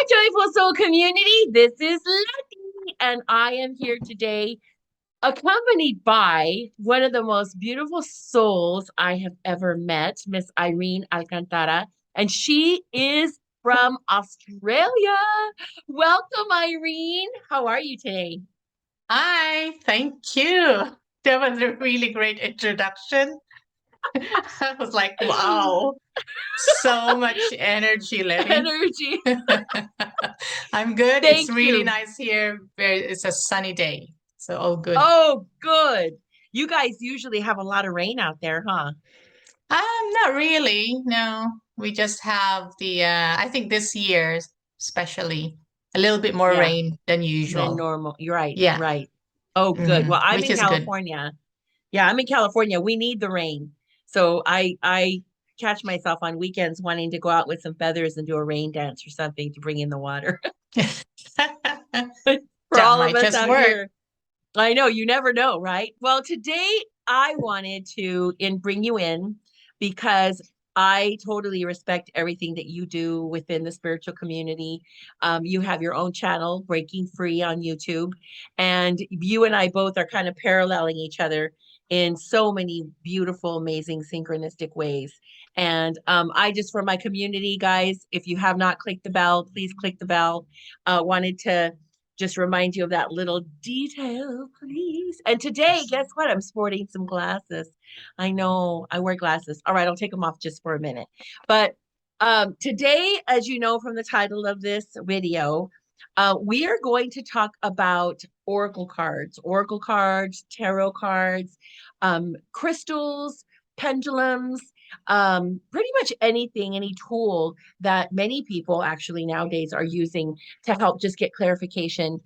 Joyful Soul community. This is Letty, and I am here today accompanied by one of the most beautiful souls I have ever met, Miss Irene Alcantara, and she is from Australia. Welcome, Irene. How are you today? Hi, thank you. That was a really great introduction. I was like, wow, so much energy, Letty. Energy. I'm good. It's Thank really you. nice here. It's a sunny day. So all good. Oh, good. You guys usually have a lot of rain out there, huh? Not really. No, we just have I think this year, especially, a little bit more Yeah. rain than Than usual. normal. You're right, Yeah. right. Oh, good. Well, I'm Which in is good. California. Yeah, I'm in California. We need the rain. So I catch myself on weekends wanting to go out with some feathers and do a rain dance or something to bring in the water for That all of might us just out work. here. I know, you never know, right? Well, today I wanted to bring you in because I totally respect everything that you do within the spiritual community. You have your own channel, Breaking Free, on YouTube, and you and I both are kind of paralleling each other in so many beautiful, amazing, synchronistic ways. And I just, for my community, guys, if you have not clicked the bell, please click the bell. Wanted to just remind you of that little detail, please. And today, guess what? I'm sporting some glasses. I know I wear glasses. All right, I'll take them off just for a minute. But today, as you know from the title of this video, we are going to talk about oracle cards, tarot cards, crystals, pendulums, pretty much anything, any tool that many people actually nowadays are using to help just get clarification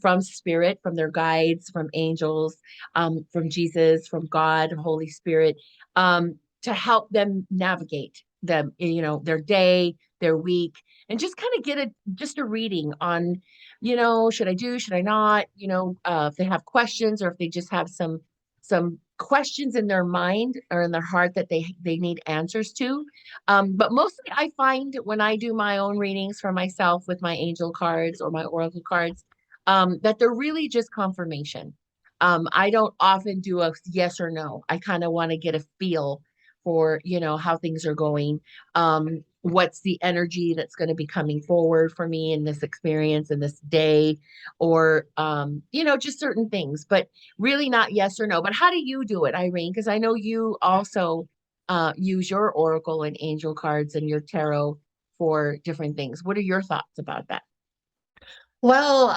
from spirit, from their guides, from angels, from Jesus, from God, Holy Spirit, to help them navigate them, their day, their week, and just kind of get just a reading on, should I not, if they have questions or if they just have some questions in their mind or in their heart that they need answers to. But mostly I find when I do my own readings for myself with my angel cards or my oracle cards, that they're really just confirmation. I don't often do a yes or no. I kind of want to get a feel for, how things are going. What's the energy that's going to be coming forward for me in this experience in this day, or just certain things, but really not yes or no. But how do you do it, Irene? Because I know you also use your oracle and angel cards and your tarot for different things. What are your thoughts about that? Well,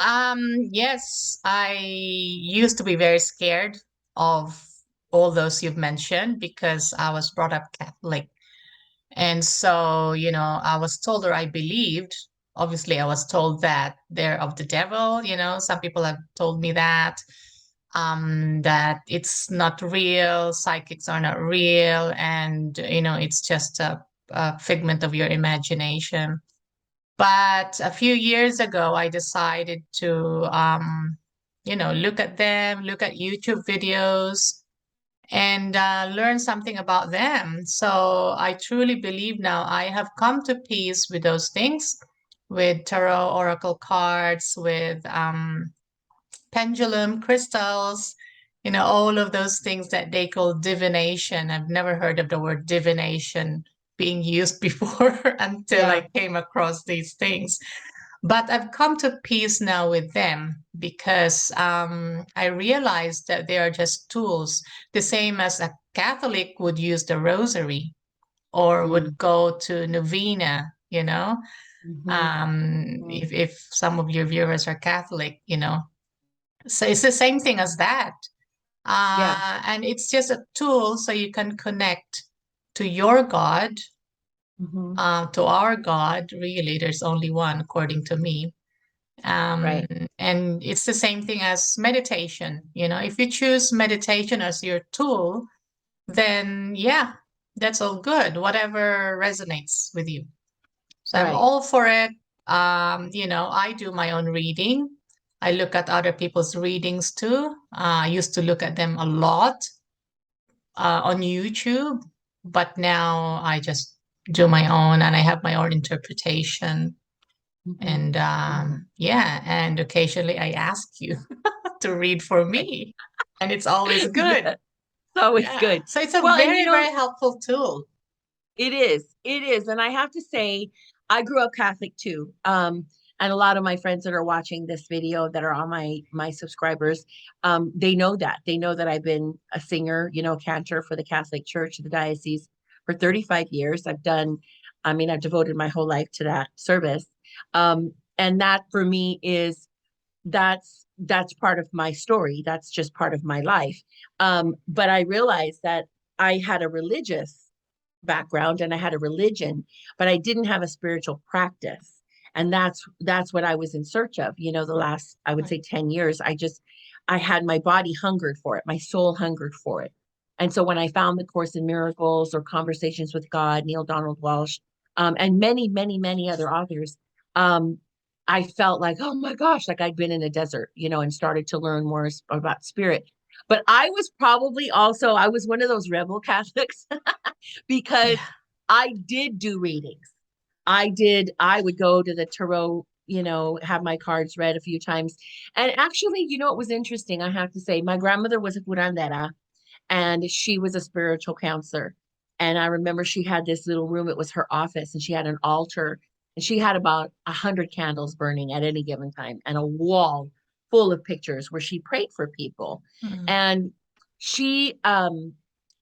yes, I used to be very scared of all those you've mentioned because I was brought up Catholic. And so, I was told, or I believed, obviously, I was told that they're of the devil. Some people have told me that it's not real, psychics are not real, and, it's just a figment of your imagination. But a few years ago, I decided to, look at them, look at YouTube videos, and learn something about them. So I truly believe now I have come to peace with those things, with tarot, oracle cards, with pendulum, crystals, all of those things that they call divination. I've never heard of the word divination being used before until Yeah, I came across these things. But I've come to peace now with them because I realized that they are just tools, the same as a Catholic would use the rosary or mm, would go to novena, mhm, mhm. if some of your viewers are Catholic, so it's the same thing as that. Yeah, And it's just a tool so you can connect to your God, mhm, to our God. Really, there's only one, according to me. Um, right, and it's the same thing as meditation. If you choose meditation as your tool, then yeah, that's all good, whatever resonates with you. So I'm right. all for it. I do my own reading. I look at other people's readings too. I used to look at them a lot on YouTube, but now I just do my own and I have my own interpretation. Mhm. And Mhm. yeah, and occasionally I ask you to read for Okay. me, and it's always Yeah, good. it's always Yeah. good. So it's a Well, and very, very helpful tool. it is. It is. And I have to say, I grew up Catholic too. And a lot of my friends that are watching this video that are on my subscribers, they know that. They know that I've been a singer, cantor for the Catholic Church, the diocese for 35 years. I've devoted my whole life to that service. And that for me is that's part of my story. That's just part of my life. But I realized that I had a religious background and I had a religion, but I didn't have a spiritual practice. And that's what I was in search of. The last, I would Right. say, 10 years, I had my body hungered for it, my soul hungered for it. And so when I found the Course in Miracles or Conversations with God, Neil Donald Walsh, and many, many, many other authors, um, I felt like, oh my gosh, like I'd been in a desert, and started to learn more about spirit. But I was one of those rebel Catholics because Yeah. I did do readings. I would go to the tarot, have my cards read a few times. And actually, it was interesting. I have to say, my grandmother was a curandera and she was a spiritual counselor. And I remember she had this little room, it was her office, and she had an altar, and she had about 100 candles burning at any given time, and a wall full of pictures where she prayed for people. Mm. And she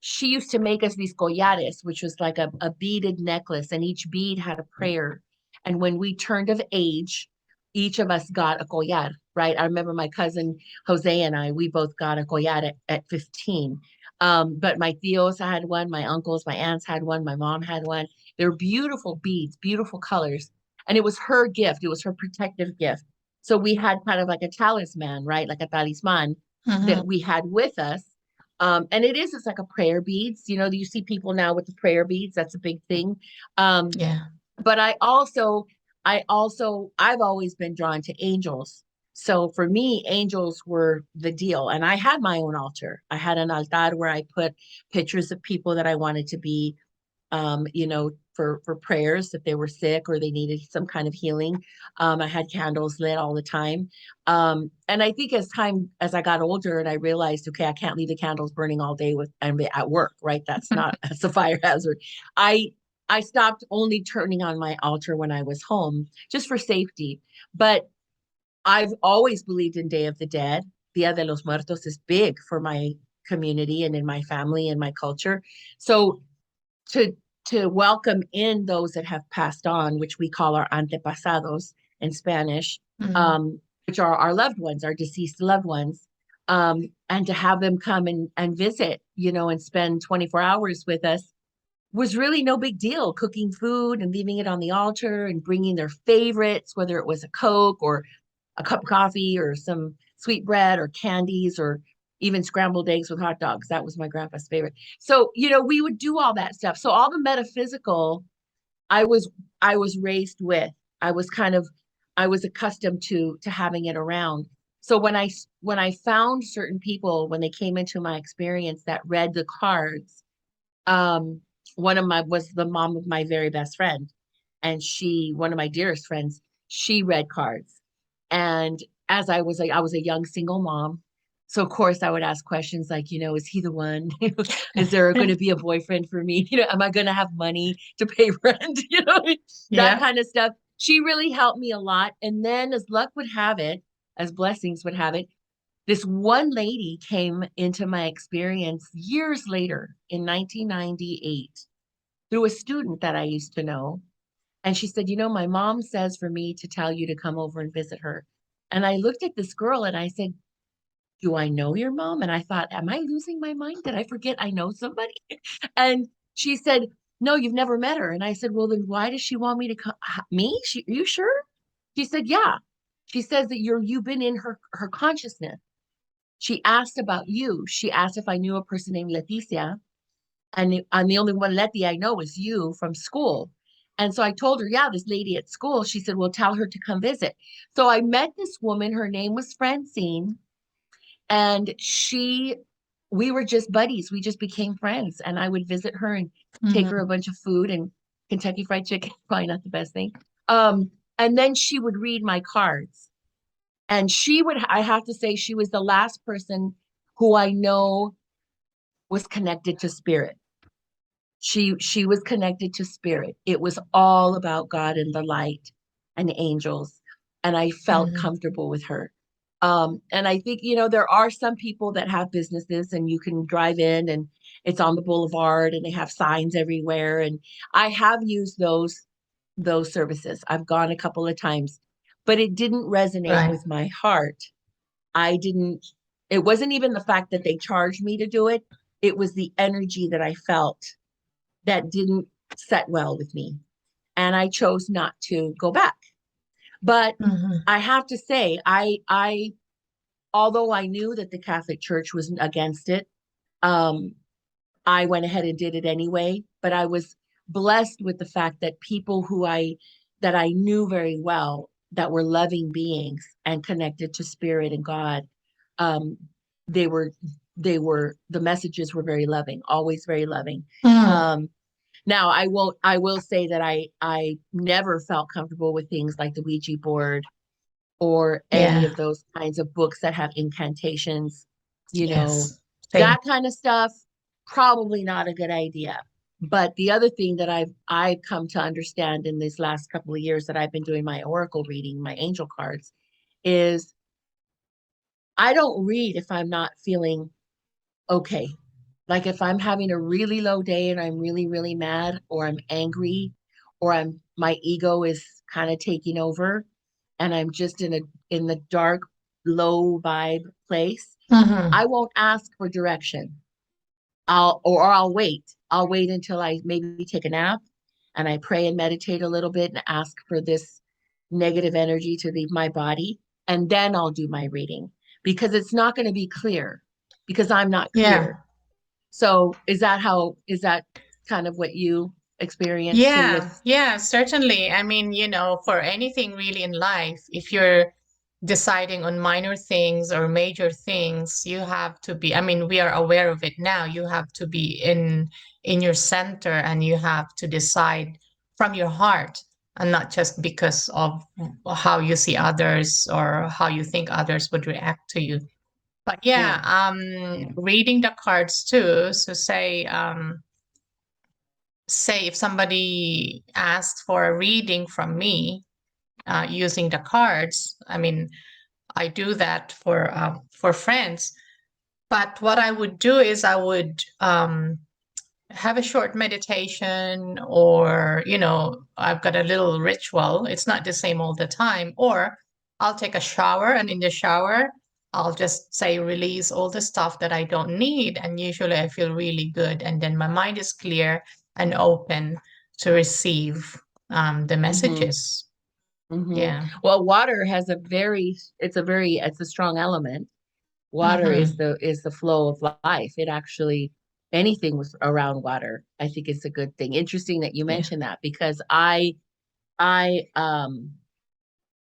she used to make us these collares, which was like a beaded necklace, and each bead had a prayer. And when we turned of age, each of us got a collar, right? I remember my cousin Jose and I, we both got a collar at 15. But my tios had one, my uncles, my aunts had one, my mom had one. They're beautiful beads, beautiful colors. And it was her gift, it was her protective gift. So we had kind of like a talisman, right? Like a talisman that Mhm. we had with us. And it's like a prayer beads. You see people now with the prayer beads, that's a big thing. Um, Yeah. but I've always been drawn to angels. So for me, angels were the deal. And I had my own altar. I had an altar where I put pictures of people that I wanted to be, for prayers if they were sick or they needed some kind of healing. I had candles lit all the time. And I think as I got older and I realized, okay, I can't leave the candles burning all day and at work, right? That's not, that's a fire hazard. I I stopped only turning on my altar when I was home, just for safety. But I've always believed in Day of the Dead. Dia de los Muertos is big for my community and in my family and my culture. So to to welcome in those that have passed on, which we call our antepasados in Spanish, Mhm. which are our loved ones, our deceased loved ones, and to have them come and visit, and spend 24 hours with us was really no big deal. Cooking food and leaving it on the altar and bringing their favorites, whether it was a Coke or a cup of coffee or some sweet bread or candies or even scrambled eggs with hot dogs. That was my grandpa's favorite. So, we would do all that stuff. So all the metaphysical I was I was raised with. I was kind of I was accustomed to having it around. So when I found certain people when they came into my experience that read the cards, um one of my was the mom of my very best friend, and one of my dearest friends, she read cards. And as I was a young single mom, so of course I would ask questions like, is he the one? Is there going to be a boyfriend for me? Am I going to have money to pay rent? That Yeah. kind of stuff. She really helped me a lot. And then, as luck would have it, as blessings would have it, this one lady came into my experience years later in 1998 through a student that I used to know. And she said, my mom says for me to tell you to come over and visit her. And I looked at this girl and I said, do I know your mom? And I thought, am I losing my mind? Did I forget I know somebody? And she said, no, you've never met her. And I said, well, then why does she want me to come? Me? Are you sure? She said, yeah. She says that you've been in her consciousness. She asked about you. She asked if I knew a person named Leticia. And the only one Letty I know is you from school. And so I told her, yeah, this lady at school. She said, well, tell her to come visit. So I met this woman. Her name was Francine. And we were just buddies. We just became friends. And I would visit her and take her a Mhm. bunch of food and Kentucky Fried Chicken, probably not the best thing. Um, And then she would read my cards. And I have to say, she was the last person who I know was connected to spirit. She was connected to spirit. It was all about God and the light and angels. And I felt Mhm. comfortable with her. And I think, there are some people that have businesses and you can drive in and it's on the boulevard and they have signs everywhere. And I have used those services. I've gone a couple of times, but it didn't resonate Right. with my heart. I didn't, it wasn't even the fact that they charged me to do it. It was the energy that I felt that didn't set well with me. And I chose not to go back. But Mhm. I have to say, although I knew that the Catholic Church was against it, um, I went ahead and did it anyway. But I was blessed with the fact that people that I knew very well that were loving beings and connected to spirit and God, um, they were the messages were very loving, always very loving. Mm. Um, Now I will say that I never felt comfortable with things like the Ouija board or any Yeah. of those kinds of books that have incantations, you know, Yes. Same. that kind of stuff, probably not a good idea. But the other thing that I've come to understand in these last couple of years that I've been doing my oracle reading, my angel cards, is I don't read if I'm not feeling okay. Like if I'm having a really low day and I'm really, really mad or I'm angry or my ego is kind of taking over and I'm just in the dark, low vibe place, Mhm. I won't ask for direction. I'll wait. I'll wait until I maybe take a nap and I pray and meditate a little bit and ask for this negative energy to leave my body. And then I'll do my reading because it's not going to be clear because I'm not Yeah. clear. So is that kind of what you experienced too with? Yeah, yeah, certainly. I mean, for anything really in life, if you're deciding on minor things or major things, you have to be, I mean, we are aware of it now. You have to be in your center and you have to decide from your heart and not just because of how you see others or how you think others would react to you. But yeah, Yeah. reading the cards too. So say if somebody asks for a reading from me using the cards, I mean, I do that for friends. But what I would do is I would have a short meditation, or I've got a little ritual. It's not the same all the time. Or I'll take a shower, and in the shower, I'll just say release all the stuff that I don't need. And usually I feel really good. And then my mind is clear and open to receive the Mm-hmm. messages. Mm-hmm. Yeah. Well, water has it's a strong element. Water is Mm-hmm. the flow of life. It actually anything with around water, I think is a good thing. Interesting that you Yeah. mentioned that because I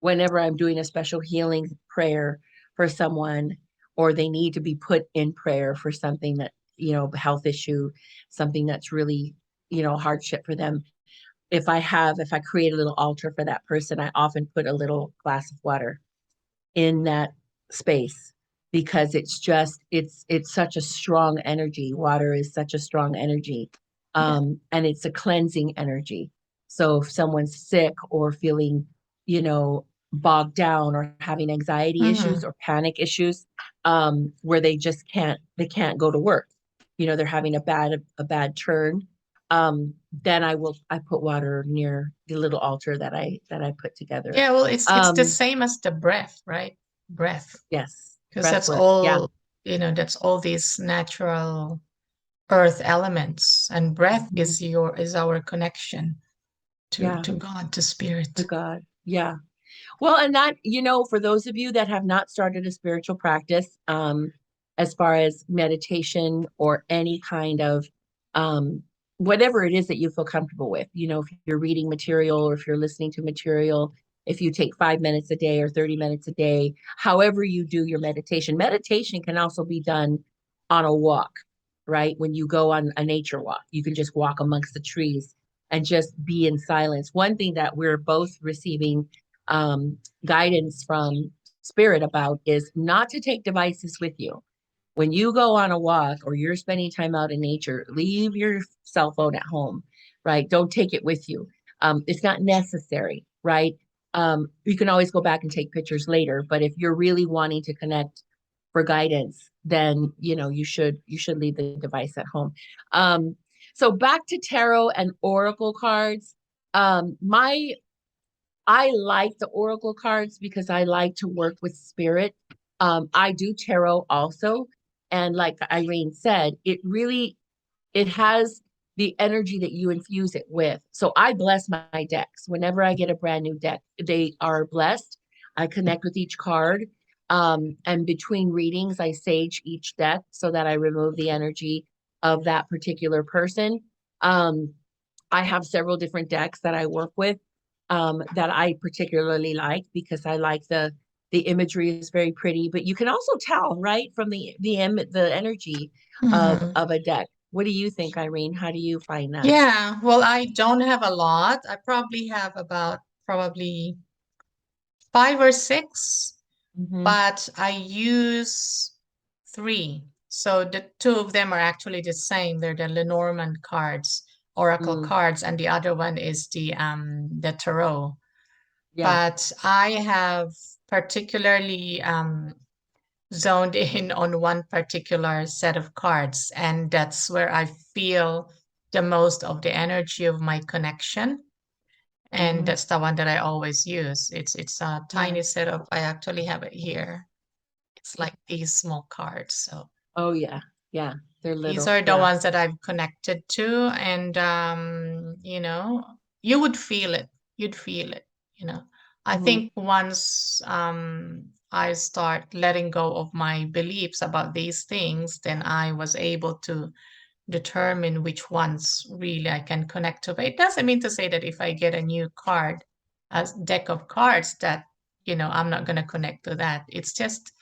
whenever I'm doing a special healing prayer for someone or they need to be put in prayer for something that, health issue, something that's really, hardship for them. If I create a little altar for that person, I often put a little glass of water in that space because it's such a strong energy. Water is such a strong energy. Yeah. And it's a cleansing energy. So if someone's sick or feeling, bogged down or having anxiety issues Mm-hmm. or panic issues, where they can't go to work, they're having a bad turn, then I put water near the little altar that I put together. Yeah. Well, it's the um same as the breath, right? Breath, Yes, because breath that's work. Yeah. all. That's all these natural earth elements, and breath Mhm. is our connection to Yeah, God, to to spirit. God. Yeah. Well, and that, for those of you that have not started a spiritual practice, as far as meditation or any kind of whatever it is that you feel comfortable with, if you're reading material or if you're listening to material, if you take 5 minutes a day or 30 minutes a day, however you do your meditation. Meditation can also be done on a walk, right? When you go on a nature walk, you can just walk amongst the trees and just be in silence. One thing that we're both receiving um, guidance from spirit about is not to take devices with you. When you go on a walk or you're spending time out in nature, leave your cell phone at home, right? Don't take it with you. It's not necessary, right? You can always go back and take pictures later, but if you're really wanting to connect for guidance, then you should leave the device at home. So back to tarot and oracle cards. My I like the oracle cards because I like to work with spirit. I do tarot also, and like Irene said, it has the energy that you infuse it with. So I bless my decks. Whenever I get a brand new deck, they are blessed. I connect with each card. And between readings, I sage each deck so that I remove the energy of that particular person. Um, I have several different decks that I work with that I particularly like because I like the imagery is very pretty, but you can also tell right from the energy Mhm. of a deck. What do you think, Irene? How do you find that? Yeah, well, I don't have a lot. I probably have about probably 5 or 6, Hmm. but I use 3. So the two of them are actually the same. They're the Lenormand cards, Oracle Mm, cards, and the other one is the Tarot. yeah. But I have particularly zoned in on one particular set of cards, and that's where I feel the most of the energy of my connection. And Hmm. that's the one that I always use. It's a Yeah. tiny set of, I actually have it here. It's like these small cards. So Oh yeah. Yeah. They're these little. are the Yeah. ones that I've connected to, and you would feel it. You'd feel it, you know. I Hmm. think once I start letting go of my beliefs about these things, then I was able to determine which ones really I can connect to. But it doesn't mean to say that if I get a new card, a deck of cards, that I'm not going to connect to that. It's just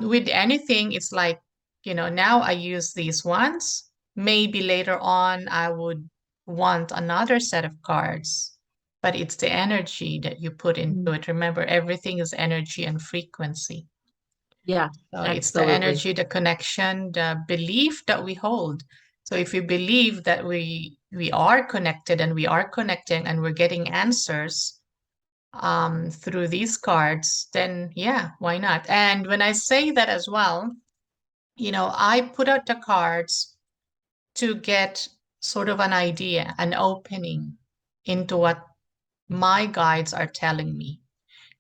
with anything, it's like, now I use these ones. Maybe later on I would want another set of cards, but it's the energy that you put into Hmm. it. Remember, everything is energy and frequency. Yeah. So it's the Absolutely. energy, the connection, the belief that we hold. So if we believe that we are connected and we are connecting and we're getting answers through these cards, then yeah, why not? And when I say that as well, I put out the cards to get sort of an idea, an opening into what my guides are telling me.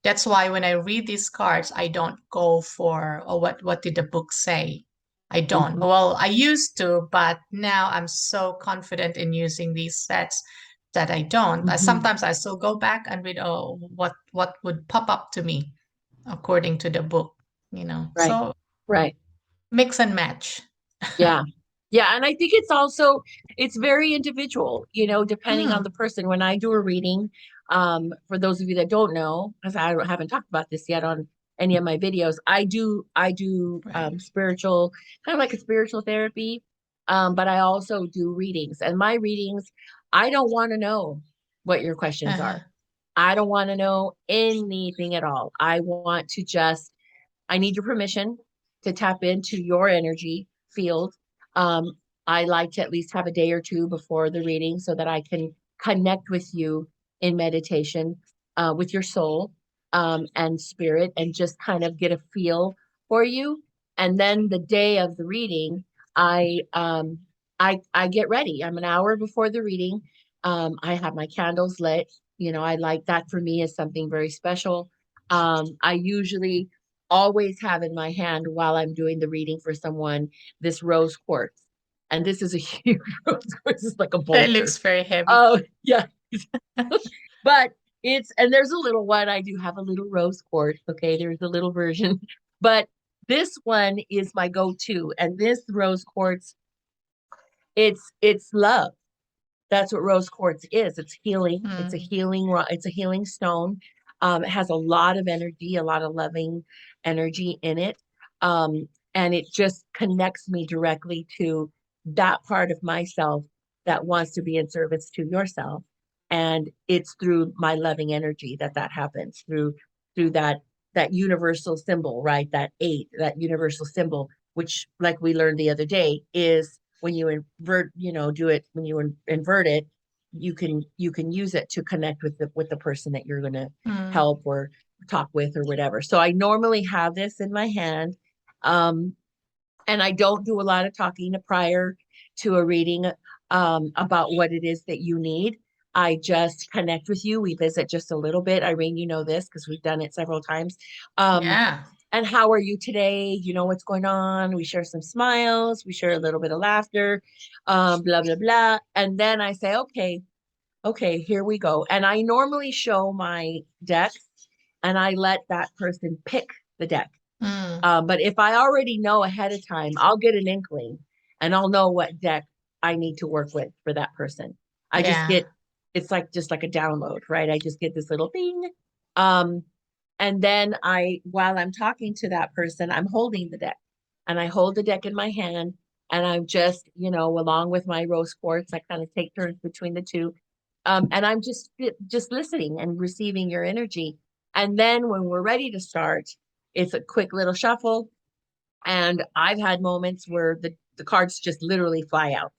That's why when I read these cards, I don't go for, oh, what did the book say? I don't. Hmm. Well, I used to, but now I'm so confident in using these sets that I don't. Hmm. Sometimes I still go back and read, oh, what would pop up to me according to the book. Right. So Right. mix and match. Yeah. Yeah. And I think it's very individual, depending on Mm, the person. When I do a reading, for those of you that don't know, because haven't talked about this yet on any of my videos, I do right. spiritual, kind of like a spiritual therapy. But I also do readings. And my readings, I don't want to know what your questions Uh-huh. are. I don't want to know anything at all. I need your permission to tap into your energy field. Um, I like to at least have a day or two before the reading so that I can connect with you in meditation, with your soul, and spirit, and just kind of get a feel for you. And then the day of the reading, I um, I get ready. I'm an hour before the reading. I have my candles lit. I like that. For me is something very special. I usually always have in my hand while I'm doing the reading for someone this rose quartz. And this is a huge rose quartz. It's like a It boulder. looks very heavy. Oh, yeah. But and there's a little one. I do have a little rose quartz. Okay. There's a little version. But this one is my go-to. And this rose quartz, it's love. That's what rose quartz is. It's healing. Mm. It's a healing stone. It has a lot of energy, a lot of loving energy in it. And it just connects me directly to that part of myself that wants to be in service to yourself. And it's through my loving energy that that happens, through that universal symbol, right? That eight, that universal symbol, which, like we learned the other day, is when you invert, do it when you invert it, you can use it to connect with the person that you're going to Mm. help or talk with or whatever. So I normally have this in my hand. Um, and I don't do a lot of talking prior to a reading about what it is that you need. I just connect with you. We visit just a little bit. Irene, you know this because we've done it several times. Um, Yeah. and how are you today? You know what's going on. We share some smiles. We share a little bit of laughter, blah, blah, blah. And then I say, okay, here we go. And I normally show my deck and I let that person pick the deck. Mm. But if I already know ahead of time, I'll get an inkling and I'll know what deck I need to work with for that person. I just Yeah. get, it's like just like a download, right? I just get this little thing. Um, and then while I'm talking to that person, I'm holding the deck and I hold the deck in my hand and I'm just, along with my rose quartz, I kind of take turns between the two. And I'm just listening and receiving your energy. And then when we're ready to start, it's a quick little shuffle. And I've had moments where the cards just literally fly out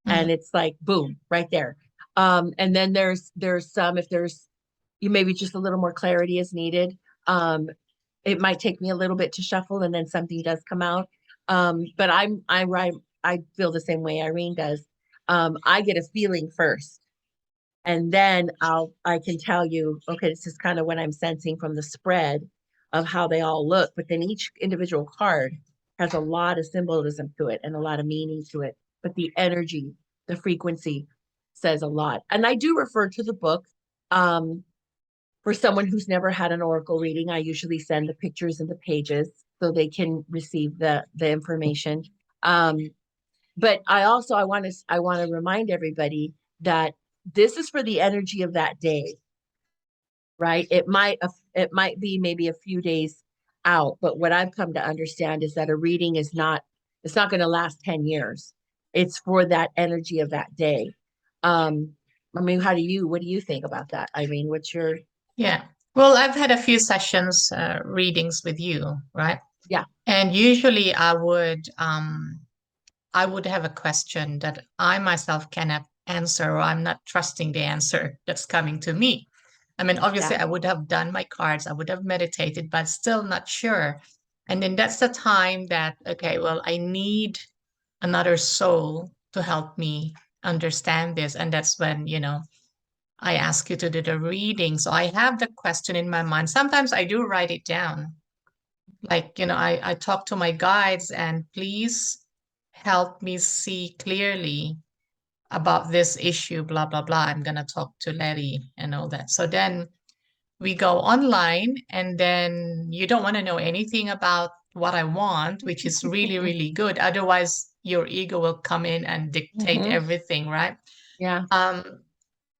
Mm. and it's like boom, right there. And then there's some, if there's you maybe just a little more clarity is needed. Um, it might take me a little bit to shuffle and then something does come out. But I feel the same way Irene does. I get a feeling first and then I can tell you, okay, this is kind of what I'm sensing from the spread of how they all look. But then each individual card has a lot of symbolism to it and a lot of meaning to it. But the energy, the frequency says a lot. And I do refer to the book. For someone who's never had an oracle reading, I usually send the pictures and the pages so they can receive the information. Um, but I want to remind everybody that this is for the energy of that day, right? It might be maybe a few days out, but what I've come to understand is that a reading is not it's not going to last 10 years. It's for that energy of that day. Um, I mean, what do you think about that? I mean, what's your Yeah. Well, I've had a few sessions, readings with you, right? yeah, And usually I would have a question that I myself cannot answer, or I'm not trusting the answer that's coming to me. I mean, obviously, yeah. I would have done my cards, I would have meditated, but still not sure. And then that's the time that, okay, well, I need another soul to help me understand this. And that's when, I ask you to do the reading. So I have the question in my mind. Sometimes I do write it down. Like, I talk to my guides and please help me see clearly about this issue, blah, blah, blah. I'm going to talk to Letty and all that. So then we go online and then you don't want to know anything about what I want, which is really, really good. Otherwise, your ego will come in and dictate Hmm. everything, right? Yeah. Um,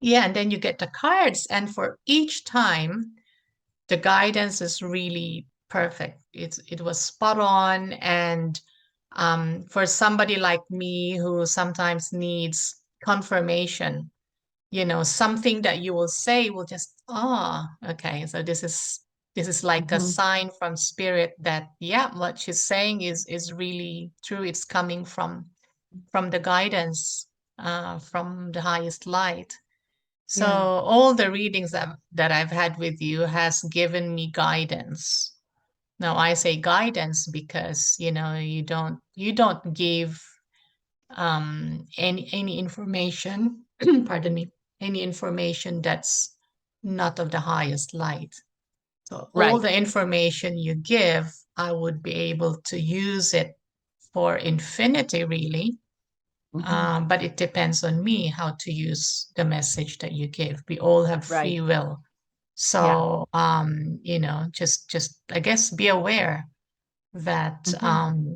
yeah, and then you get the cards, and for each time, the guidance is really perfect. It was spot on, and for somebody like me who sometimes needs confirmation, something that you will say will just, okay, so this is like a Hmm. sign from spirit that, yeah, what she's saying is really true. It's coming from the guidance, from the highest light. So Yeah. all the readings that I've had with you has given me guidance. Now I say guidance because you don't give any information, pardon me, any information that's not of the highest light. So all Right. the information you give, I would be able to use it for infinity, really. Hmm. But it depends on me how to use the message that you give. We all have Right. free will. Yeah. So, just I guess be aware that Hmm.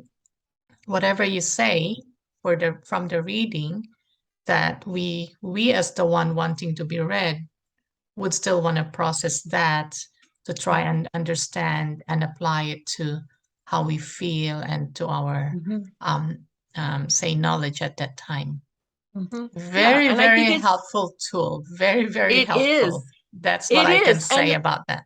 whatever you say from the reading, that we as the one wanting to be read would still want to process that to try and understand and apply it to how we feel and to our Hmm. say knowledge at that time. Yeah, Very, and I think very helpful tool. Very, very it helpful. is. That's what It I can is. say And about that.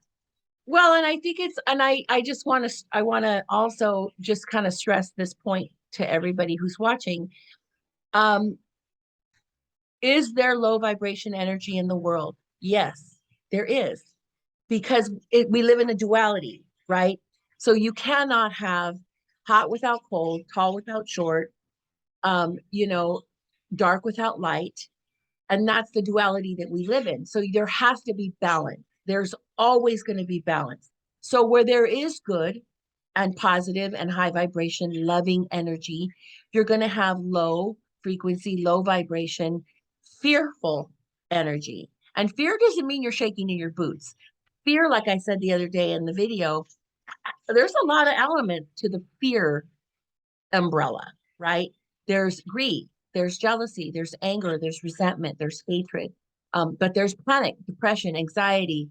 well, and I think it's, and I just want to, I want to also just kind of stress this point to everybody who's watching. Um, is there low vibration energy in the world? Yes, there is, because we live in a duality, right? So you cannot have hot without cold, tall without short, you know, dark without light. And that's the duality that we live in. So there has to be balance. There's always going to be balance. So where there is good and positive and high vibration, loving energy, you're going to have low frequency, low vibration, fearful energy. And fear doesn't mean you're shaking in your boots. Fear, like I said the other day in the video, there's a lot of element to the fear umbrella, right? There's greed, there's jealousy, there's anger, there's resentment, there's hatred. But there's panic, depression, anxiety,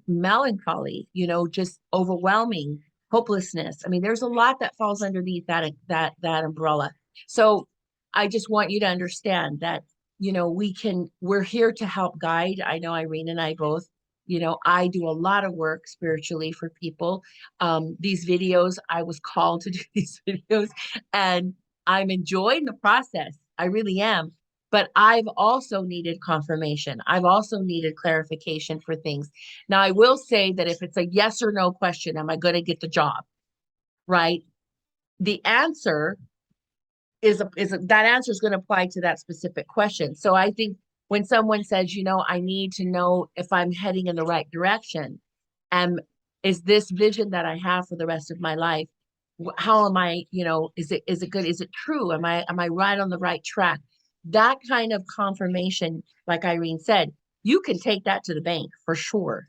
melancholy, just overwhelming hopelessness. I mean, there's a lot that falls underneath that umbrella. So I just want you to understand that, we're here to help guide. I know Irene and I both, I do a lot of work spiritually for people. These videos, I was called to do these videos, and I'm enjoying the process. I really am. But I've also needed confirmation. I've also needed clarification for things. Now, I will say that if it's a yes or no question, am I going to get the job? Right? The answer that answer is going to apply to that specific question. So I think when someone says, I need to know if I'm heading in the right direction, and is this vision that I have for the rest of my life, how am I, is it good? Is it true? Am I right on the right track? That kind of confirmation, like Irene said, you can take that to the bank for sure,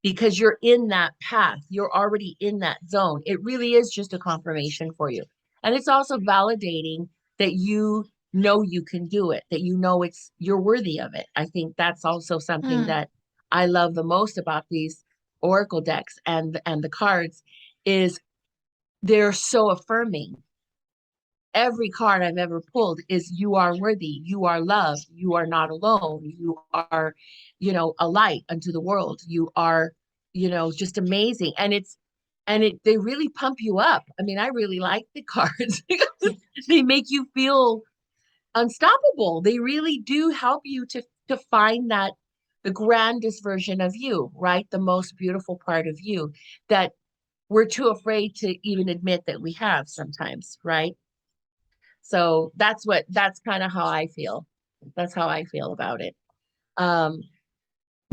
because you're in that path. You're already in that zone. It really is just a confirmation for you. And it's also validating that you can do it, that you're worthy of it. I think that's also something Hmm. that I love the most about these oracle decks and the cards is they're so affirming. Every card I've ever pulled is you are worthy, you are loved, you are not alone, you are, a light unto the world. You are, just amazing. They really pump you up. I mean, I really like the cards because they make you feel unstoppable. They really do help you to find that the grandest version of you, right? The most beautiful part of you that we're too afraid to even admit that we have sometimes, right? So that's kind of how I feel. That's how I feel about it. Um,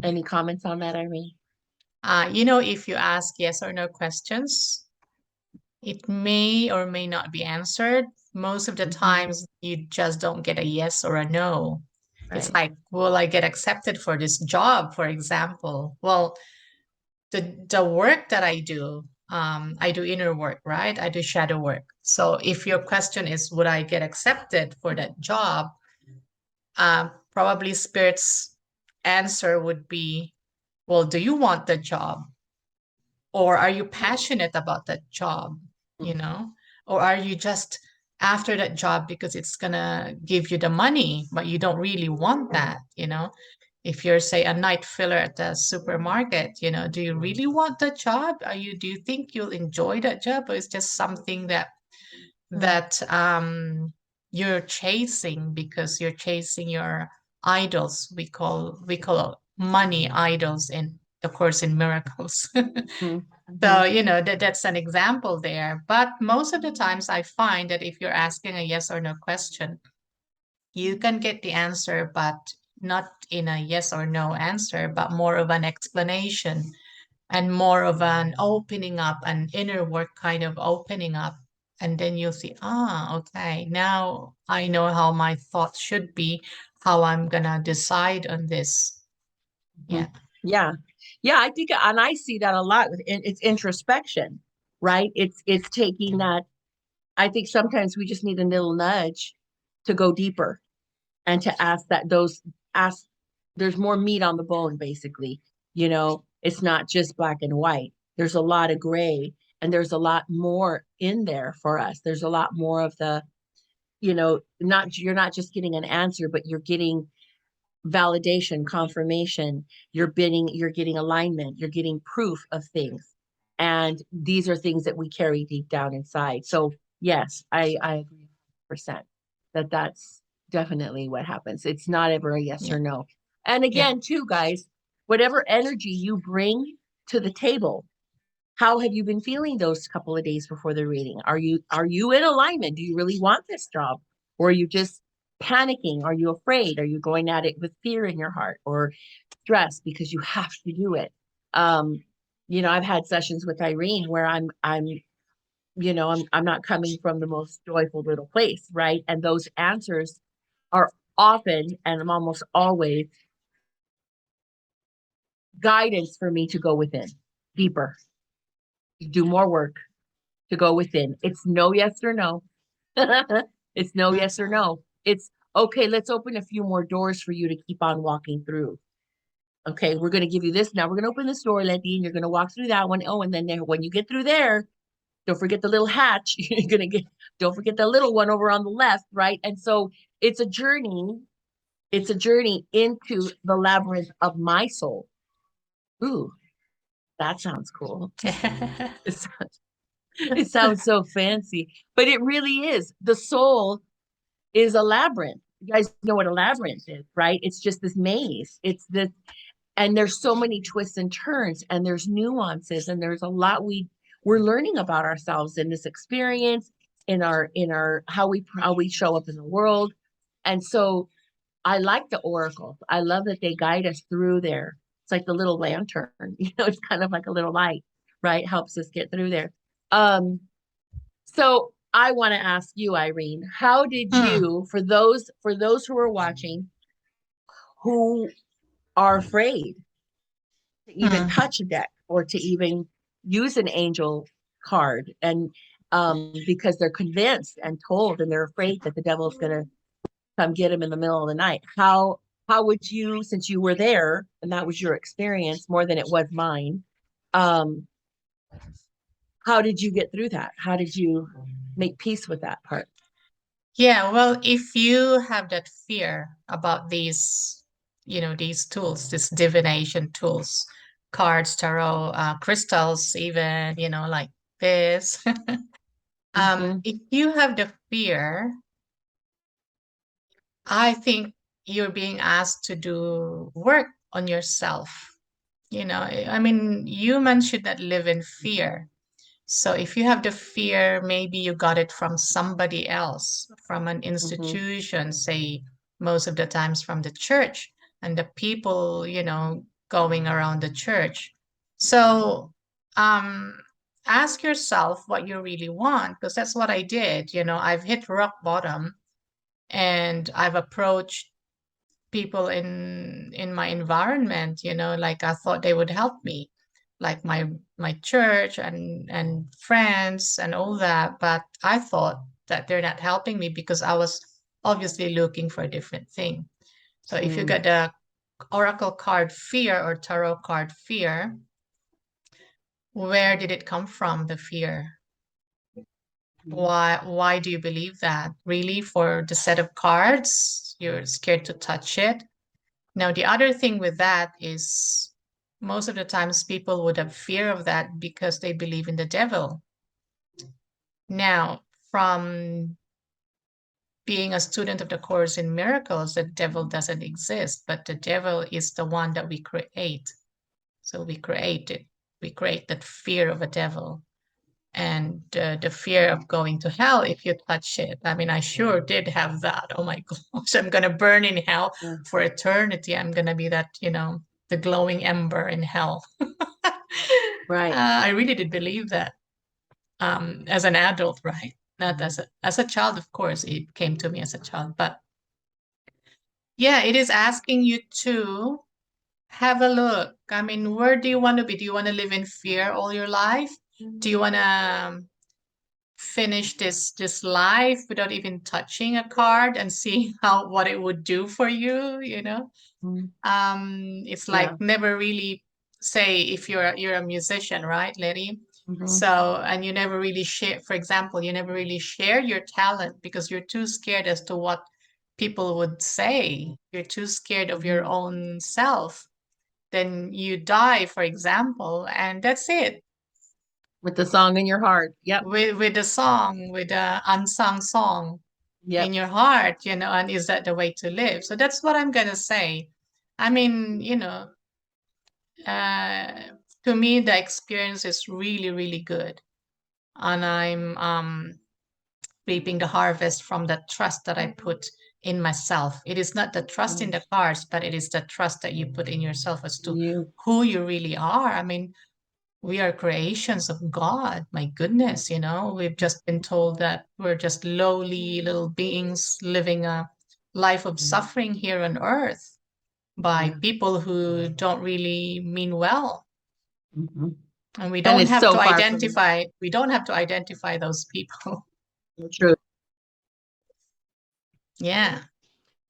any comments on that, Irene? If you ask yes or no questions, it may or may not be answered. Most of the Mhm. times, you just don't get a yes or a no. It's Right. like, will I get accepted for this job, for example? Well, the work that I do inner work, right? I do shadow work. So if your question is, would I get accepted for that job? Probably spirit's answer would be, well, do you want the job? Or are you passionate about that job? You Mm, know? Or are you just after that job because it's gonna give you the money, but you don't really want that, you know? If you're, say, a night filler at the supermarket, do you really want the job? Do you think you'll enjoy that job, or it's just something mm, that you're chasing because you're chasing your idols? We call money idols in the Course in Miracles. mm, So, mhm, that's an example there. But most of the times I find that if you're asking a yes or no question, you can get the answer, but not in a yes or no answer, but more of an explanation and more of an opening up, an inner work kind of opening up. And then you'll see, okay, now I know how my thoughts should be, how I'm gonna decide on this. Yeah. mhm. Yeah. Yeah, I think, and I see that a lot with it's introspection, right? It's taking that. I think sometimes we just need a little nudge to go deeper and to ask there's more meat on the bone, basically. It's not just black and white. There's a lot of gray, and there's a lot more in there for us. There's a lot more of the, not you're not just getting an answer, but you're getting validation, confirmation, you're getting alignment, you're getting proof of things. And these are things that we carry deep down inside. So yes, I agree 100% that that's definitely what happens. It's not ever a yes Yeah. or no. And Yeah. again, too, guys, whatever energy you bring to the table, how have you been feeling those couple of days before the reading? Are you in alignment? Do you really want this job? Or are you just panicking? Are you afraid? Are you going at it with fear in your heart or stress because you have to do it? Um, I've had sessions with Irene where I'm not coming from the most joyful little place, right? And those answers are often, and I'm almost always, guidance for me to go within, deeper, do more work, to go within. It's no yes or no. It's no Mm. yes or no. It's okay, let's open a few more doors for you to keep on walking through. Okay, we're going to give you this. Now we're going to open this door, Letty, and you're going to walk through that one. Oh, and then when you get through there, don't forget the little hatch. You're going to don't forget the little one over on the left, right? And so it's a journey. It's a journey into the labyrinth of my soul. Ooh, that sounds cool. It sounds so fancy, but it really is. The soul is a labyrinth. You guys know what a labyrinth is, right? It's just this maze. It's this, and there's so many twists and turns, and there's nuances, and there's a lot we're learning about ourselves in this experience, in our how we show up in the world. And so I like the oracles. I love that they guide us through there. It's like the little lantern, it's kind of like a little light, right? Helps us get through there. Um, so I want to ask you, Irene, how did Mm. you, for those who are watching, who are afraid to even Mm. touch a deck or to even use an angel card, and because they're convinced and told, and they're afraid that the devil's going to come get them in the middle of the night. How would you, since you were there and that was your experience more than it was mine, um, how did you get through that? How did you make peace with that part? Yeah, well, if you have that fear about these tools, these divination tools, cards, tarot, crystals, even, like this, Mm-hmm. if you have the fear, I think you're being asked to do work on yourself. I mean, humans should not live in fear. So if you have the fear, maybe you got it from somebody else, from an Mm-hmm. institution, say most of the times from the church and the people, going around the church. So ask yourself what you really want, because that's what I did. I've hit rock bottom and I've approached people in my environment, like I thought they would help me, like my church and friends and all that, but I thought that they're not helping me because I was obviously looking for a different thing. So if you Mm-hmm. get the oracle card fear or tarot card fear, where did it come from, the fear? Why do you believe that? Really, for the set of cards you're scared to touch it? Now, the other thing with that is most of the times people would have fear of that because they believe in the devil. Now, from being a student of the Course in Miracles, the devil doesn't exist, but the devil is the one that we create. So we create it. We create that fear of a devil and the fear of going to hell if you touch it. I mean, I sure did have that. Oh my gosh, I'm going to burn in hell Yeah. for eternity. I'm going to be that, the glowing ember in hell. Right. I really did believe that as an adult, right? Not as a child, of course, it came to me as a child. But yeah, it is asking you to have a look. I mean, where do you want to be? Do you want to live in fear all your life? Do you want to finish this life without even touching a card and seeing how what it would do for you? Mm-hmm. It's like Yeah. never really, say, if you're a musician, right, Letty? Mhm. So, and you never really share, for example, you never really share your talent because you're too scared as to what people would say. You're too scared of your Mhm. own self. Then you die, for example, and that's it. With the song in your heart. Yep. With a song, with a unsung song in Yep. your heart, and is that the way to live? So that's what I'm gonna say. I mean, uh, to me, the experience is really, really good, and I'm reaping the harvest from the trust that I put in myself. It is not the trust in Mhm. the cars, but it is the trust that you put in yourself as to You. who you really are. I mean, we are creations of God. My goodness, we've just been told that we're just lowly little beings living a life of suffering here on earth by Yeah. people who don't really mean well. Mhm. And we And don't it's have so to far from it. identify those people. True. Yeah.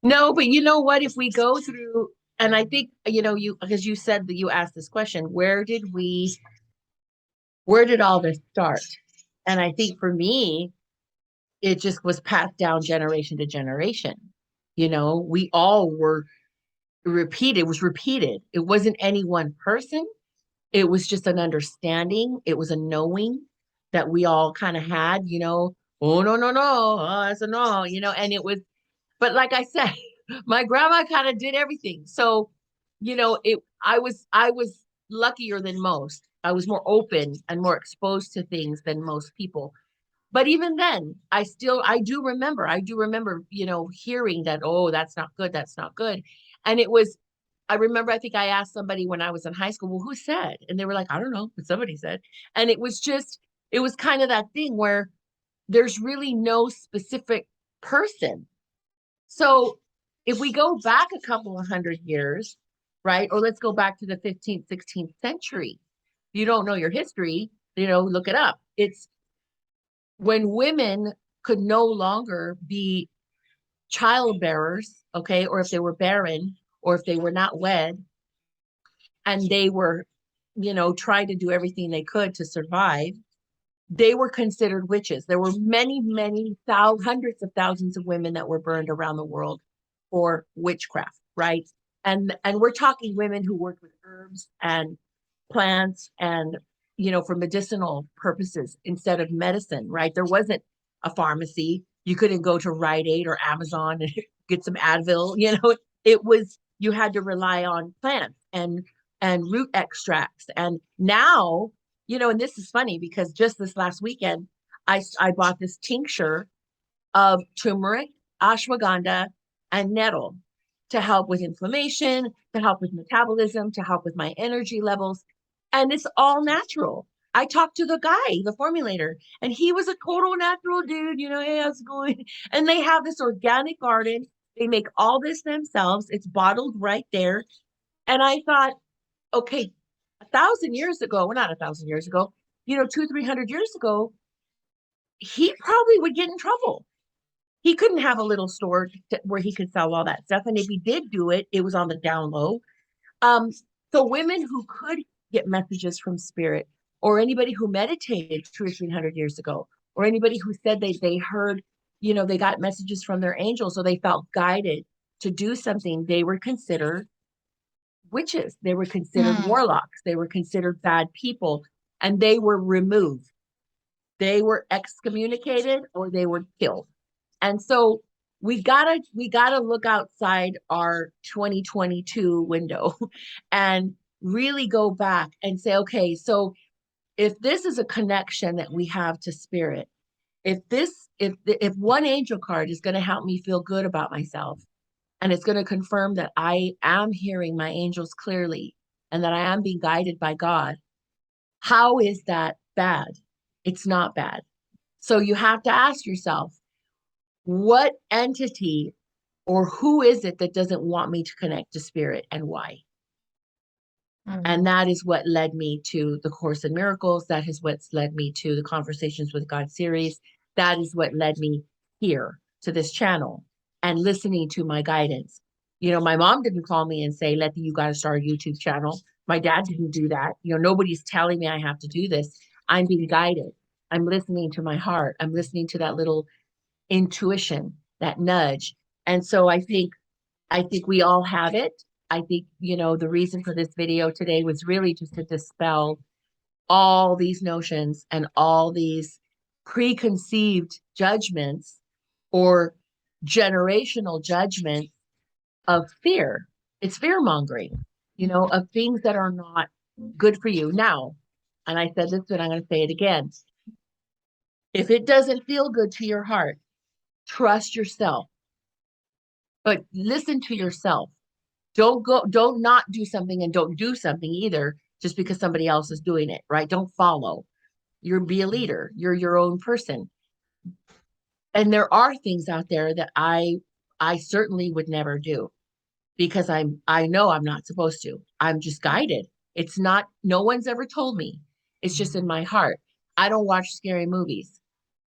No, but you know what? If we go through, and I think, you, because you said that you asked this question, where did all this start? And I think for me, it just was passed down generation to generation. We all were repeated, it was repeated. It wasn't any one person. It was just an understanding. It was a knowing that we all kind of had, oh, no, no, no, oh, that's a no, and it was, but like I said, my grandma kind of did everything. So, I was luckier than most. I was more open and more exposed to things than most people. But even then, I do remember, hearing that, oh, that's not good, that's not good. And I remember, I think I asked somebody when I was in high school, well, who said? And they were like, I don't know, but somebody said. And it was kind of that thing where there's really no specific person. So if we go back a couple of hundred years, right? Or let's go back to the 15th, 16th century. You don't know your history, look it up. It's when women could no longer be child bearers, okay, or if they were barren, or if they were not wed, and they were, trying to do everything they could to survive, they were considered witches. There were many, many hundreds of thousands of women that were burned around the world for witchcraft, right? And we're talking women who worked with herbs and plants and for medicinal purposes instead of medicine, right? There wasn't a pharmacy. You couldn't go to Rite Aid or Amazon and get some Advil. It was, you had to rely on plants and root extracts. And now, and this is funny because just this last weekend, I bought this tincture of turmeric, ashwagandha, and nettle to help with inflammation, to help with metabolism, to help with my energy levels. And it's all natural. I talked to the guy, the formulator, and he was a total natural dude. Hey, how's it going? And they have this organic garden. They make all this themselves. It's bottled right there. And I thought, okay, 1,000 years ago, well, not 1,000 years ago, 300 years ago, he probably would get in trouble. He couldn't have a little store where he could sell all that stuff. And if he did do it, it was on the down low. Um, so women who could get messages from spirit, or anybody who meditated 200 or 300 years ago, or anybody who said they heard, they got messages from their angels, or they felt guided to do something, they were considered witches. They were considered Hmm. warlocks. They were considered bad people, and they were removed. They were excommunicated or they were killed. And so we gotta look outside our 2022 window and really go back and say, okay, so if this is a connection that we have to spirit, if one angel card is going to help me feel good about myself, and it's going to confirm that I am hearing my angels clearly and that I am being guided by God, how is that bad? It's not bad. So you have to ask yourself, what entity or who is it that doesn't want me to connect to spirit, and why? And Mhm. that is what led me to the Course in Miracles. That is what's led me to the Conversations with God series. That is what led me here to this channel and listening to my guidance. My mom didn't call me and say, Letty, you got to start a YouTube channel. My dad didn't do that. Nobody's telling me I have to do this. I'm being guided. I'm listening to my heart. I'm listening to that little intuition, that nudge. And so I think we all have it. I think, the reason for this video today was really just to dispel all these notions and all these preconceived judgments or generational judgments of fear. It's fear mongering, of things that are not good for you. Now, and I said this, but I'm going to say it again. If it doesn't feel good to your heart, trust yourself, but listen to yourself. Don't not do something and don't do something either just because somebody else is doing it, right? Don't follow. Be a leader. You're your own person. And there are things out there that I certainly would never do because I know I'm not supposed to. I'm just guided. It's not, no one's ever told me. It's just in my heart. I don't watch scary movies.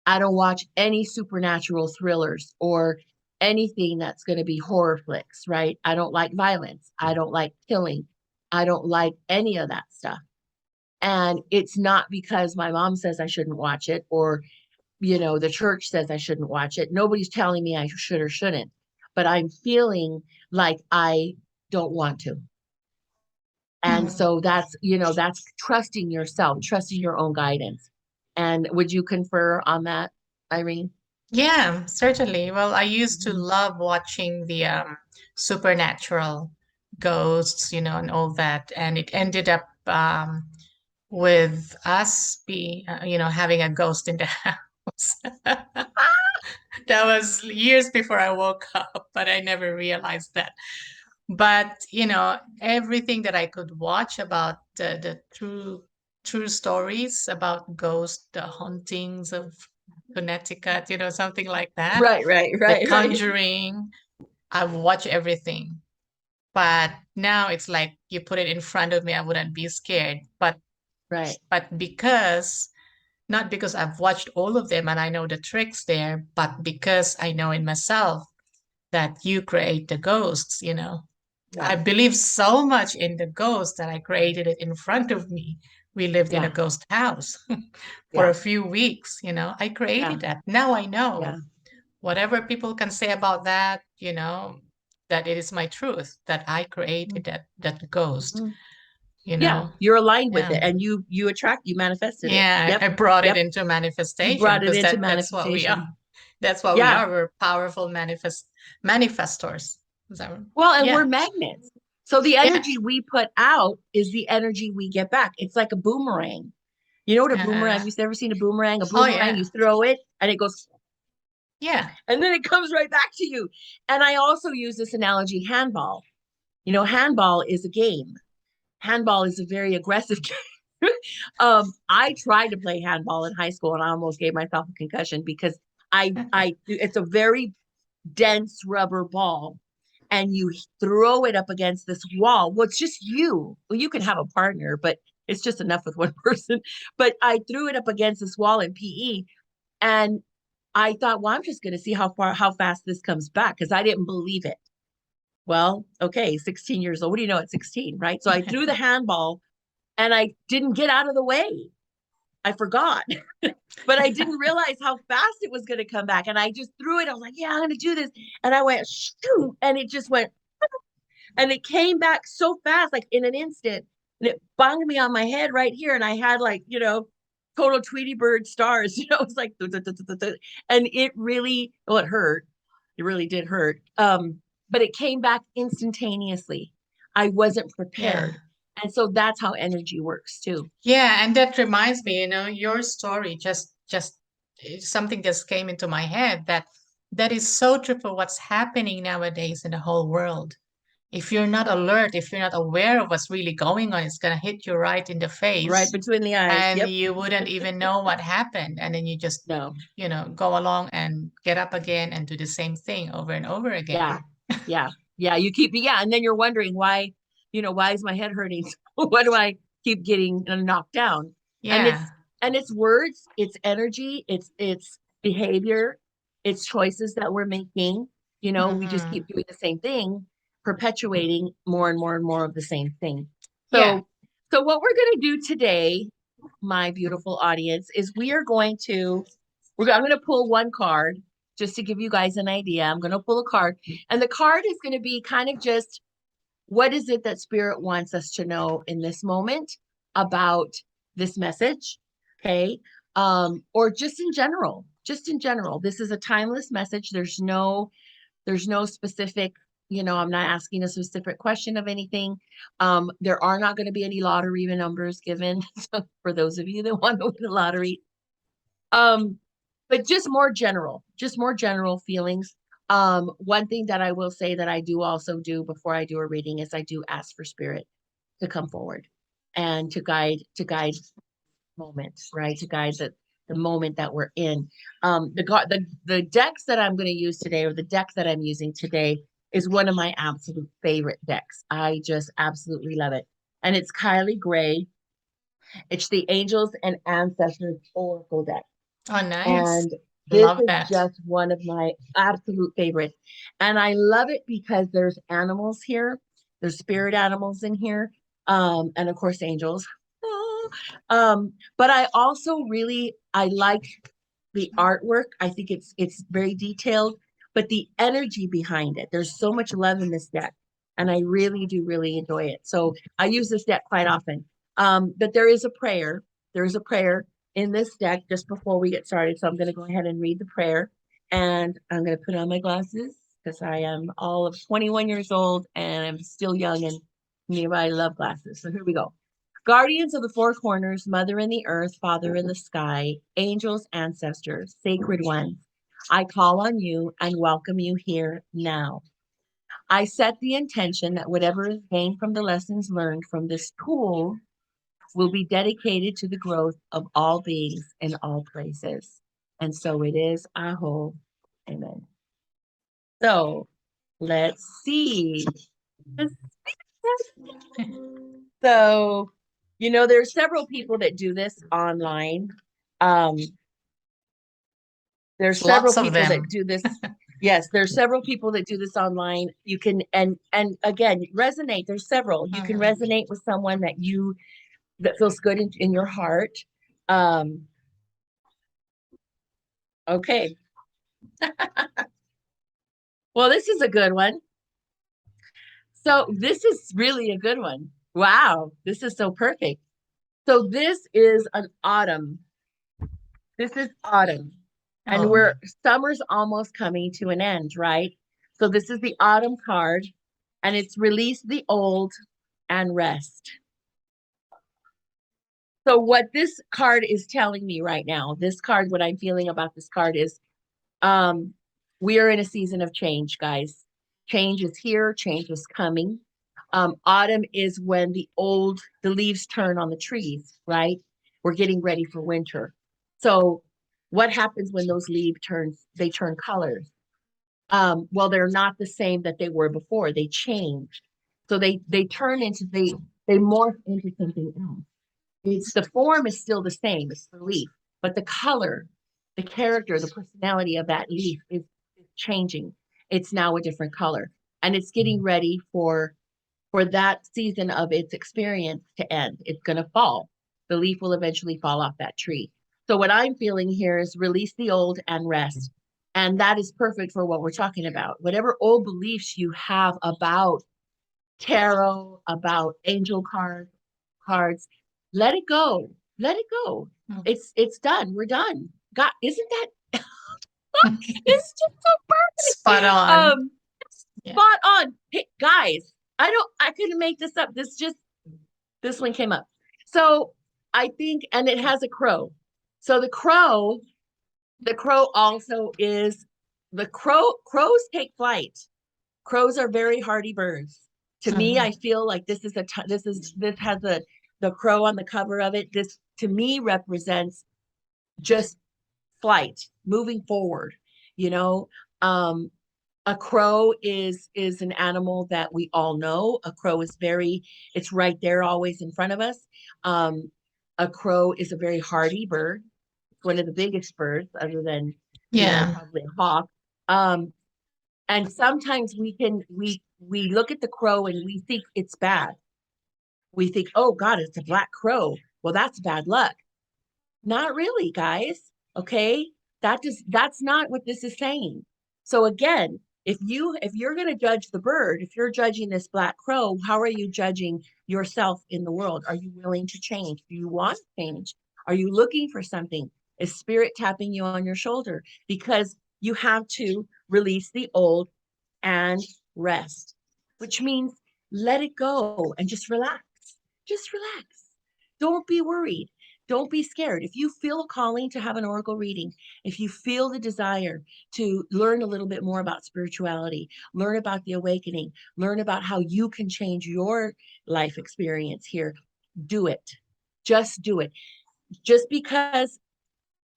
I don't watch any supernatural thrillers or anything that's going to be horror flicks, right? I don't like violence. I don't like killing. I don't like any of that stuff. And it's not because my mom says I shouldn't watch it or, the church says I shouldn't watch it. Nobody's telling me I should or shouldn't, but I'm feeling like I don't want to. And so that's trusting yourself, trusting your own guidance. And would you confer on that, Irene? Yeah, certainly. Well, I used to Mhm. love watching the supernatural ghosts, and all that. And it ended up with us having a ghost in the house. That was years before I woke up, but I never realized that. But, everything that I could watch about the true stories about ghosts, the hauntings of Connecticut, something like that. Right, right, The right, right, Conjuring, I've watched everything. But now it's like you put it in front of me, I wouldn't be scared. right. But because not because I've watched all of them and I know the tricks there, but because I know in myself that you create the ghosts. I Yeah, believe so much in the ghost that I created it in front of me. We lived in a yeah, ghost house for yeah, a few weeks. I yeah, created that. Now I yeah. know whatever people can say about that, that it is my truth that I created that ghost, Mhm. you Yeah, know. you're aligned with Yeah. it and you manifested it. Yeah, Yep, I brought it yep. into You manifestation brought it because into that's what we are. manifestation. That's what we Yeah. are. We're powerful manifestors. Is that right? Well, and we're Yeah. magnets. So the Yeah. energy we put out is the energy we get back. It's like a boomerang. You know what a boomerang? Uh, You've ever seen a boomerang? A oh boomerang, yeah. you throw it and it goes, Yeah. and then it comes right back to you. And I also use this analogy handball. Handball is a game. Handball is a very aggressive game. I tried to play handball in high school and I almost gave myself a concussion because it's a very dense rubber ball and you throw it up against this wall. Well, it's just you. Well, you can have a partner, but it's just enough with one person. But I threw it up against this wall in PE and I thought, well, I'm just going to see how fast this comes back because I didn't believe it. Well, okay, 16 years old. What do you know at 16, right? So I threw the handball and I didn't get out of the way. I forgot, but I didn't realize how fast it was going to come back. And I just threw it. I was like, yeah, I'm going to do this. And I went, shoot. And it just went, and it came back so fast, like in an instant. And it bunged me on my head right here. And I had like, total Tweety Bird stars. It was like, and it really, well, it hurt. It really did hurt. But it came back instantaneously. I wasn't Yeah. prepared. And so that's how energy works too. Yeah. And that reminds me, your story just something just came into my head that is so true for what's happening nowadays in the whole world. If you're not alert, if you're not aware of what's really going on, it's going to hit you right in the Right face between the eyes. and Yep. you wouldn't even know what happened. And then you just, No. go along and get up again and do the same thing over and over again. Yeah. Yeah. Yeah. Yeah. And then you're wondering why is my head hurting? Why do I keep getting knocked down? And Yeah. it's words, it's energy, it's behavior, it's choices that we're making. We just Hmm. keep doing the same thing, perpetuating more and more and more of the same thing. Yeah. So what we're gonna do today my beautiful audience is I'm going to pull one card just to give you guys an idea. I'm going to pull a card, and the card is going to be kind of just what is it that spirit wants us to know in this moment about this message, okay? Or just in general. This is a timeless message. There's no specific, I'm not asking a specific question of anything. There are not going to be any lottery numbers given for those of you that want to win the lottery. But just more general feelings. One thing that I will say that I do also do before I do a reading is I do ask for spirit to come forward and to guide moments, right? To guide the moment that we're in. The decks that I'm going to use today, or the deck that I'm using today, is one of my absolute favorite decks. I just absolutely love it. And it's Kylie Gray. It's the Angels and Ancestors Oracle deck. Oh, nice. And this Love is that. just one of my absolute favorites. And I love it because there's animals here. There's spirit animals in here. And of course, angels. But I also I like the artwork. I think it's very detailed, but the energy behind it, there's so much love in this deck. And I really enjoy it. So I use this deck quite often. But there is a prayer. There is a prayer in this deck just before we get started. So I'm going to go ahead and read the prayer. And I'm going to put on my glasses because I am all of 21 years old and I'm still young, and I love glasses. So here we go. Guardians of the four corners, Mother in the earth, Father in the sky, angels, ancestors, sacred ones, I call on you and welcome you here now. I set the intention that whatever is gained from the lessons learned from this tool will be dedicated to the growth of all beings in all places. And so it is. Aho. Amen. So let's see. So, there's several people that do this online. Um, there's several Lots of people that them. do this. Yes, there's several people that do this online. You can, and again, resonate. There's several. You can resonate with someone that feels good in your heart. Okay. Well, this is a good one. So this is really a good one. Wow, this is so perfect. So this is an autumn. This is autumn. And Oh, summer's almost coming to an end, right? So this is the autumn card, and it's release the old and rest. So what this card is telling me right now, what I'm feeling about this card is um we are in a season of change, guys. Change is here, change is coming. Autumn is when the leaves turn on the trees, right? We're getting ready for winter. So what happens when those they turn colors? Well, they're not the same that they were before. They change. So they morph into something else. The form is still the same, it's the leaf, but the color, the character, the personality of that leaf is changing. It's now a different color, and it's getting ready for that season of its experience to end. It's going to fall. The leaf will eventually fall off that tree. So what I'm feeling here is release the old and rest. And that is perfect for what we're talking about. Whatever old beliefs you have about tarot, about cards, let it go. Let it go. It's done. We're done. God, isn't that it's just so spot perfect. on. Yeah. Spot on. Hey, guys, I couldn't make this up. This one came up. So I think, and it has a crow. So the crow also is crows take flight. Crows are very hardy birds. To me, I feel like this has the crow on the cover of it. This to me represents just flight, moving forward. You know, um, a crow is an animal that we all know. A crow is it's right there always in front of us. Um, a crow is a very hardy bird. It's one of the biggest birds other than, Yeah. probably a hawk. Um, and sometimes we look at the crow and we think it's bad. We think, oh God, it's a black crow. Well, that's bad luck. Not really, guys. Okay? That's not what this is saying. So again, if you're going to judge the bird, if you're judging this black crow, how are you judging yourself in the world? Are you willing to change? Do you want to change? Are you looking for something? Is spirit tapping you on your shoulder? Because you have to release the old and rest, which means let it go and just relax. Just relax. Don't be worried. Don't be scared. If you feel a calling to have an oracle reading, if you feel the desire to learn a little bit more about spirituality, learn about the awakening, learn about how you can change your life experience here, do it. Just do it. Just because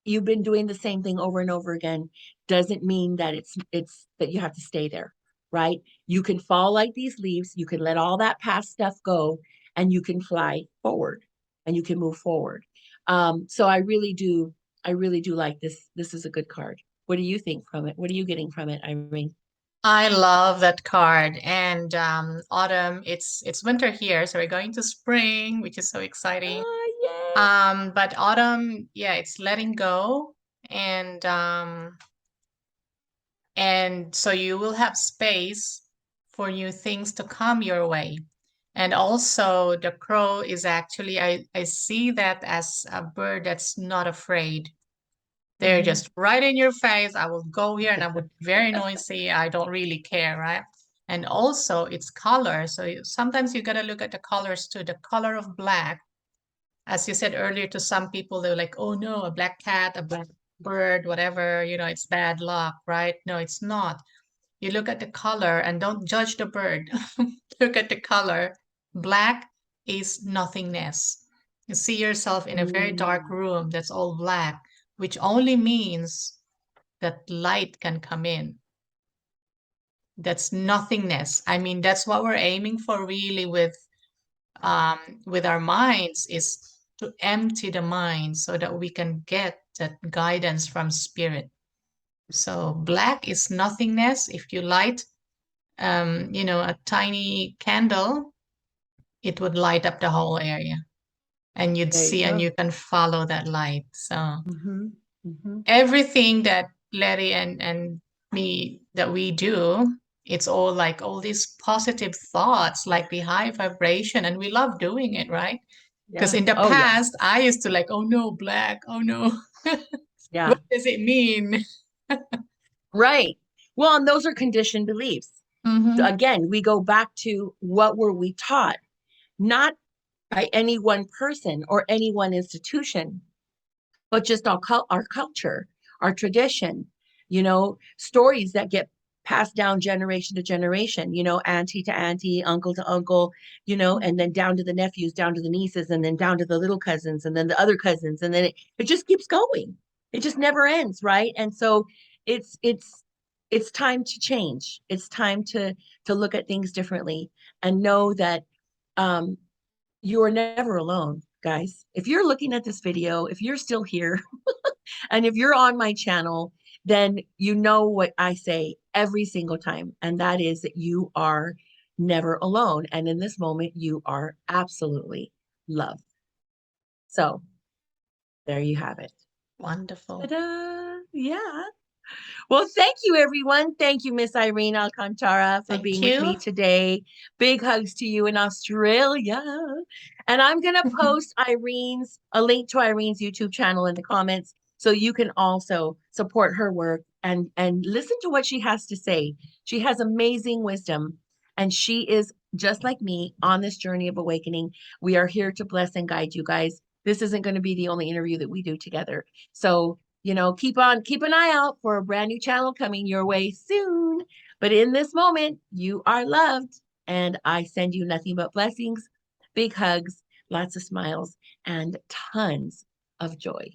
you've been doing the same thing over and over again doesn't mean that it's that you have to stay there, right? You can fall like these leaves, you can let all that past stuff go, and you can fly forward and you can move forward. So I really do like this. This is a good card. What do you think from it? What are you getting from it, Irene? I love that card. And autumn, it's winter here, so we're going to spring, which is so exciting. Oh, yay. But autumn, yeah, it's letting go, and so you will have space for new things to come your way. And also the crow is actually, I see that as a bird that's not afraid. They're Mm-hmm. just right in your face. I will go here and I would be very noisy. I don't really care, right? And also its color. So sometimes you got to look at the colors too. The color of black, as you said earlier, to some people, they're like, oh no, a black cat, a black bird, whatever, it's bad luck, right? No, it's not. You look at the color and don't judge the bird. Look at the color. Black is nothingness. You see yourself in a very dark Mm, room that's all black, which only means that light can come in. That's nothingness. I mean, that's what we're aiming for really with our minds, is to empty the mind so that we can get that guidance from spirit. So black is nothingness. If you light a tiny candle, it would light up the whole area, and you'd there you see and go. you can follow that light. So Mm-hmm. Mm-hmm. everything that Letty and me that we do, it's all like all these positive thoughts, like the high vibration, and we love doing it, right? Because Yeah. in the Oh yeah. past, I used to like, oh no, black, oh no, what Yeah. does it mean? Right. Well, and those are conditioned beliefs. Mm-hmm. Again, we go back to what were we taught, not by any one person or any one institution, but just our culture, our tradition, stories that get passed down generation to generation, auntie to auntie, uncle to uncle, and then down to the nephews, down to the nieces, and then down to the little cousins, and then the other cousins, and then it just keeps going. It just never ends, right? And so it's time to change. It's time to look at things differently and know that um, you are never alone, guys. If you're looking at this video, if you're still here, and if you're on my channel, then you know what I say every single time, and that is that you are never alone. And in this moment, you are absolutely loved. So there you have it. Wonderful. Ta-da! Yeah. Well, thank you, everyone. Thank you, Miss Irene Alcantara, for Thank being with me you. today. Big hugs to you in Australia. And I'm going to post a link to Irene's YouTube channel in the comments so you can also support her work and listen to what she has to say. She has amazing wisdom, and she is just like me on this journey of awakening. We are here to bless and guide you guys. This isn't going to be the only interview that we do together. So keep an eye out for a brand new channel coming your way soon. But in this moment, you are loved, and I send you nothing but blessings, big hugs, lots of smiles, and tons of joy.